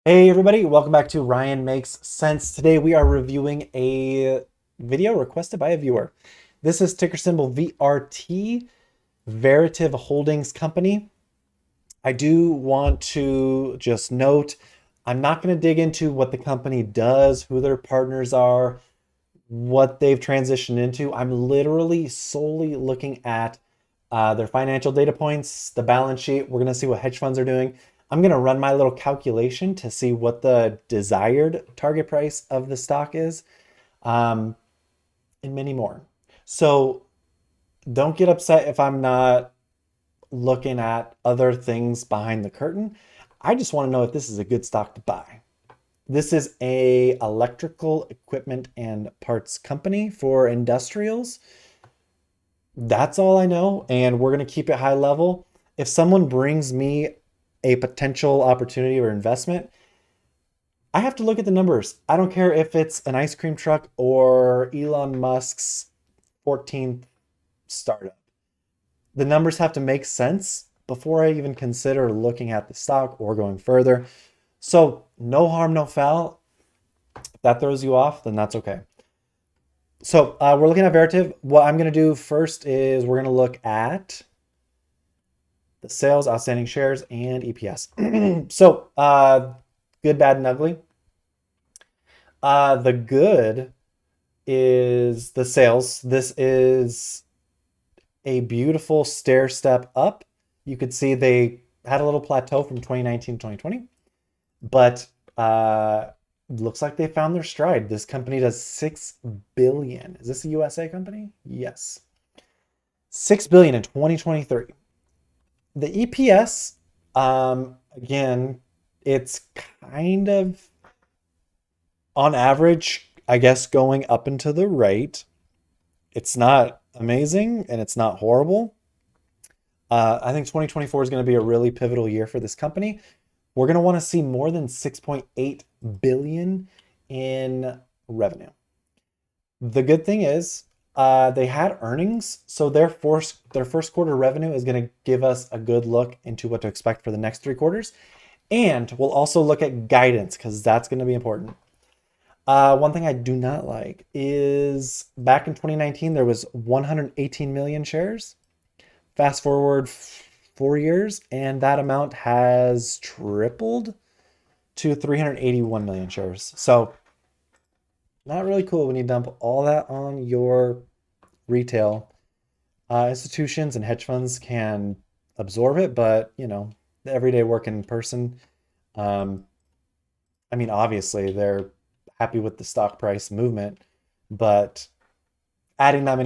Hey everybody, welcome back to Ryan Makes Sense. Today we are reviewing a video requested by a viewer. This is ticker symbol VRT, Vertiv Holdings Company. I do want to just note, I'm not going to dig into what the company does, who their partners are, what they've transitioned into. I'm literally solely looking at their financial data points, the balance sheet. We're going to see what hedge funds are doing. I'm going to run my little calculation to see what the desired target price of the stock is, um, and many more. So don't get upset if I'm not looking at other things behind the curtain. I just want to know if this is a good stock to buy. This is a electrical equipment and parts company for industrials. That's all I know, and we're going to keep it high level. If someone brings me a potential opportunity or investment, I have to look at the numbers. I don't care if it's an ice cream truck or Elon Musk's 14th startup. The numbers have to make sense before I even consider looking at the stock or going further. So, no harm, no foul. If that throws you off, then that's okay. So, we're looking at Vertiv. What I'm going to do first is we're going to look at the sales, outstanding shares, and EPS. So, good, bad, and ugly. The good is the sales. This is a beautiful stair step up. You could see they had a little plateau from 2019 to 2020, but looks like they found their stride. This company does 6 billion. Is this a USA company? Yes. 6 billion in 2023. The EPS, again, it's kind of on average, I guess, going up and to the right. It's not amazing and it's not horrible. I think 2024 is going to be a really pivotal year for this company. We're going to want to see more than 6.8 billion in revenue. The good thing is they had earnings, so their first quarter revenue is going to give us a good look into what to expect for the next 3 quarters. And we'll also look at guidance because that's going to be important. One thing I do not like is back in 2019, there was 118 million shares. Fast forward 4 years, and that amount has tripled to 381 million shares. So, not really cool when you dump all that on your retail. Institutions and hedge funds can absorb it, but the everyday working person, um, I mean, obviously they're happy with the stock price movement, but adding that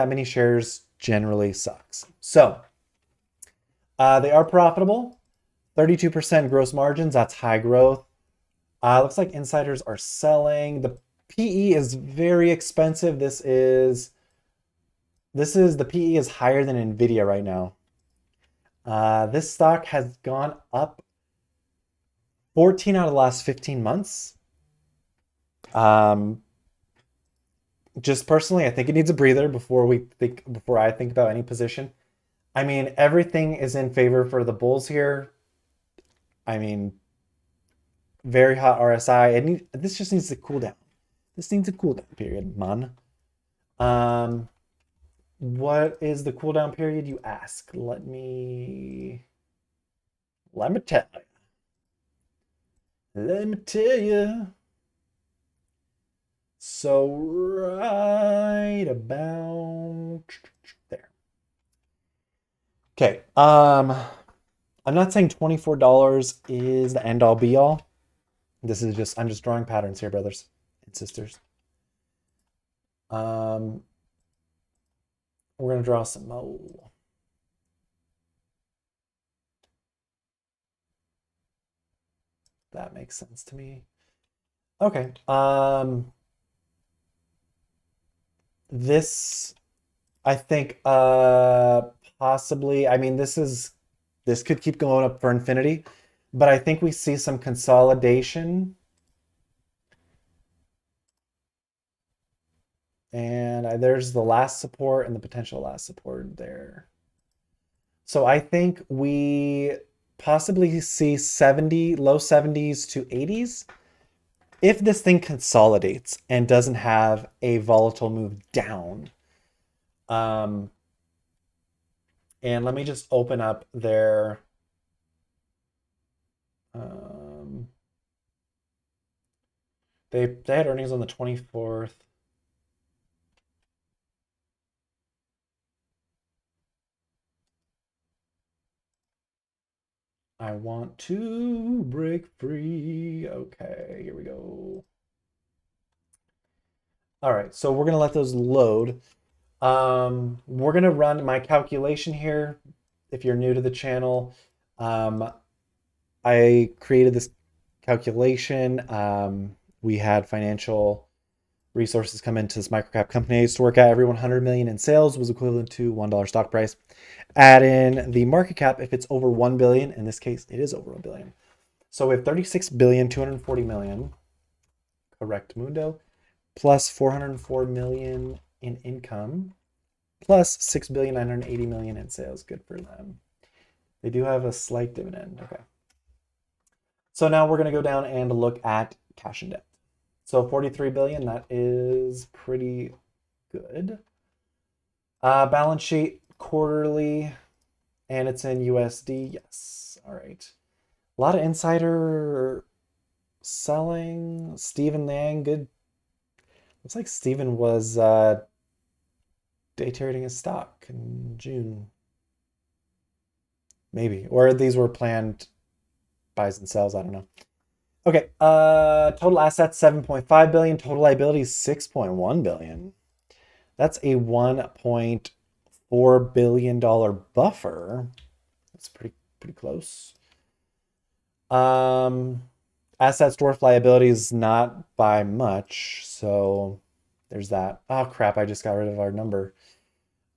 many shares generally sucks. So they are profitable, 32% gross margins. That's high growth. Looks like insiders are selling. The PE is very expensive. This is the PE is higher than Nvidia right now. This stock has gone up 14 out of the last 15 months. Um, just personally, I think it needs a breather before I think about any position. I mean, everything is in favor for the Bulls here. I mean, very hot RSI. This just needs to cool down. This needs a cool down period, man. Um, what is the cool down period, you ask? Let me tell you. Let me tell you. So right about there. Okay. I'm not saying $24 is the end all be all. I'm just drawing patterns here, brothers and sisters. Um, we're gonna draw some more. That makes sense to me. Okay. This I think possibly, I mean, this could keep going up for infinity, but I think we see some consolidation, and there's the last support and the potential last support there. So I think we possibly see 70, low 70s to 80s if this thing consolidates and doesn't have a volatile move down. And let me just open up their they had earnings on the 24th. I want to break free. Okay, here we go. All right, so we're gonna let those load. We're gonna run my calculation here. If you're new to the channel, I created this calculation. We had financial resources come into this microcap company. I used to work at every 100 million in sales was equivalent to $1 stock price. Add in the market cap if it's over 1 billion. In this case, it is over 1 billion. So we have 36 billion 240 million. Correct mundo. Plus 404 million in income. Plus 6 billion 980 million in sales. Good for them. They do have a slight dividend. Okay. So now we're going to go down and look at cash and debt. So 43 billion, that is pretty good. Balance sheet quarterly, and it's in USD. Yes. All right. A lot of insider selling. Stephen Lang, good. Looks like Stephen was day trading his stock in June. Maybe. Or these were planned buys and sells. I don't know. Okay. Total assets 7.5 billion. Total liabilities 6.1 billion. That's a $1.4 billion buffer. That's pretty close. Assets dwarf liabilities not by much, so there's that. Oh crap, I just got rid of our number.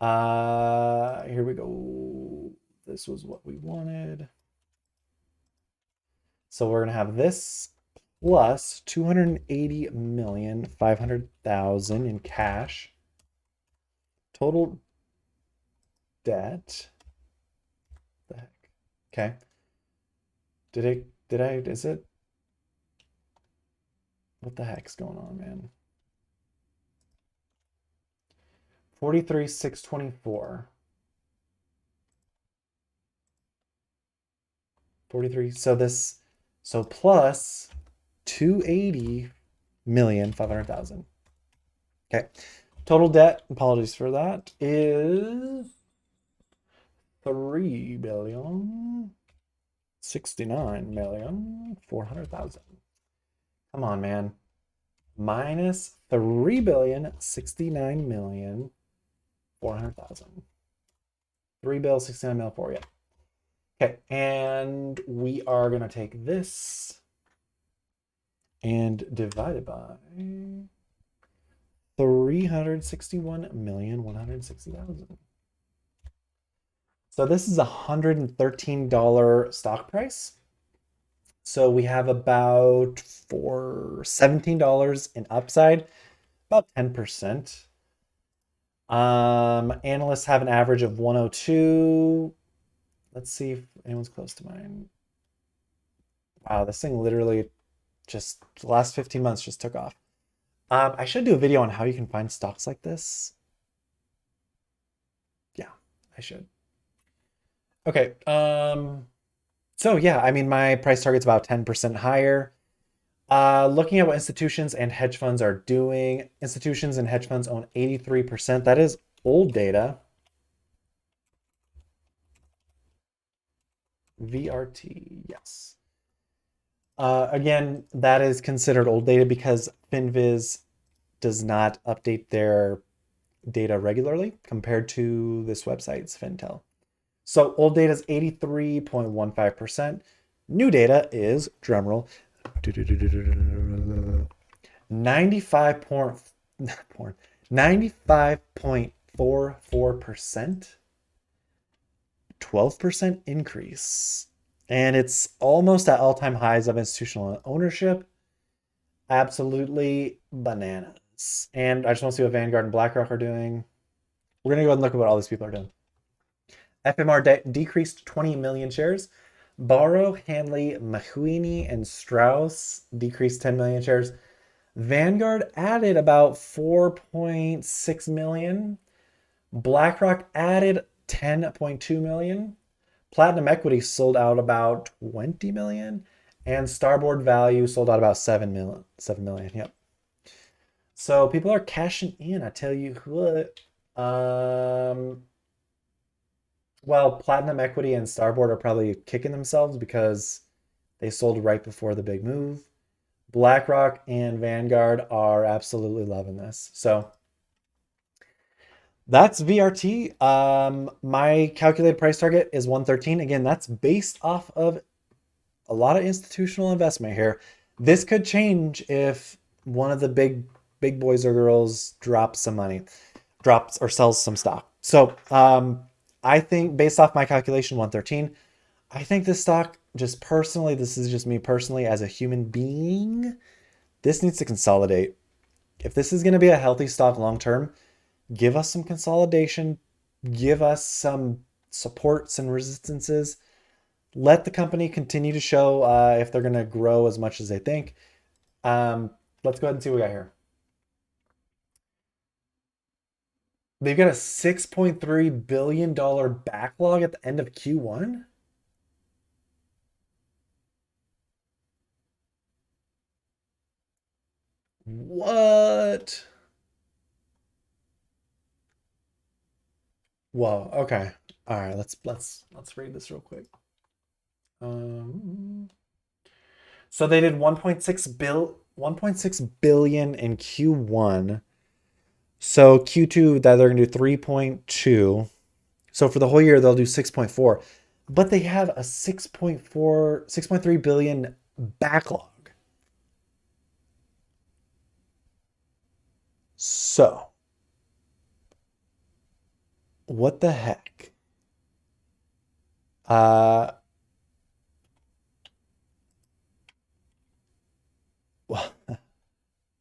Here we go. This was what we wanted. So we're gonna have this plus 280,500,000 in cash. Total debt. What the heck? Okay. Is it? What the heck's going on, man? 43,624. 43. So plus 280,500,000. Okay. Total debt, apologies for that, is 3,069,400,000. Come on, man. Minus 3,069,400,000. 3,069,400,000, yeah. Okay, and we are going to take this and divide it by 361,160,000. So this is $113 stock price. So we have about $17 in upside, about 10%. Analysts have an average of 102. Let's see if anyone's close to mine. Wow, this thing literally just the last 15 months just took off. I should do a video on how you can find stocks like this. Yeah, I should. Okay. So yeah, I mean, my price target's about 10% higher. Looking at what institutions and hedge funds are doing, institutions and hedge funds own 83%. That is old data. VRT, yes. Again, that is considered old data because FinViz does not update their data regularly compared to this website's FinTel. So old data is 83.15%. New data is, drumroll, 95.44%, 12% increase. And it's almost at all-time highs of institutional ownership. Absolutely bananas. And I just want to see what Vanguard and BlackRock are doing. We're going to go ahead and look at what all these people are doing. FMR decreased 20 million shares. Barrow, Hanley, Mahuini, and Strauss decreased 10 million shares. Vanguard added about 4.6 million. BlackRock added 10.2 million. Platinum Equity sold out about 20 million. And Starboard Value sold out about 7 million. 7 million. Yep. So people are cashing in. I tell you what. Well, Platinum Equity and Starboard are probably kicking themselves because they sold right before the big move. BlackRock and Vanguard are absolutely loving this. So that's VRT. My calculated price target is 113. Again, that's based off of a lot of institutional investment here. This could change if one of the big boys or girls drops some money, drops or sells some stock. So I think based off my calculation, 113. I think this stock, just personally, this is just me personally as a human being, this needs to consolidate. If this is going to be a healthy stock long term, give us some consolidation, give us some supports and resistances. Let the company continue to show if they're going to grow as much as they think. Let's go ahead and see what we got here. They've got a $6.3 billion backlog at the end of Q1. What? Whoa. Okay. All right. Let's read this real quick. Um, so they did 1.6 billion in Q1. So Q2 that they're gonna do 3.2. So for the whole year they'll do 6.4. But they have a 6.3 billion backlog. So what the heck? Uh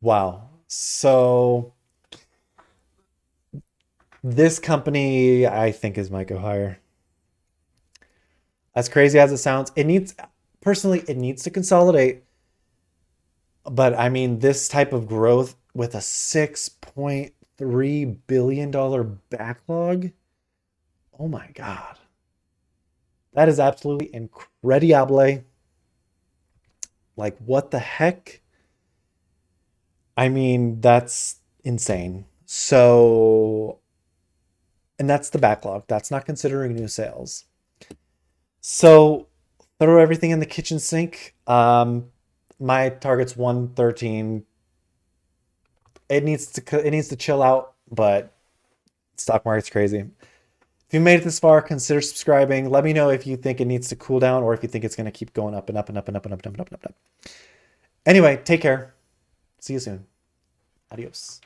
wow. So this company I think is might go higher. As crazy as it sounds, it needs to consolidate. But I mean, this type of growth with a $6.3 billion backlog. Oh my God. That is absolutely incredible. Like, what the heck? I mean, that's insane. So, and that's the backlog. That's not considering new sales. So, throw everything in the kitchen sink. My target's 113. It needs to chill out, but stock market's crazy. If you made it this far, consider subscribing. Let me know if you think it needs to cool down or if you think it's going to keep going up and up and up and up and up and up and up and up. Anyway, take care. See you soon. Adios.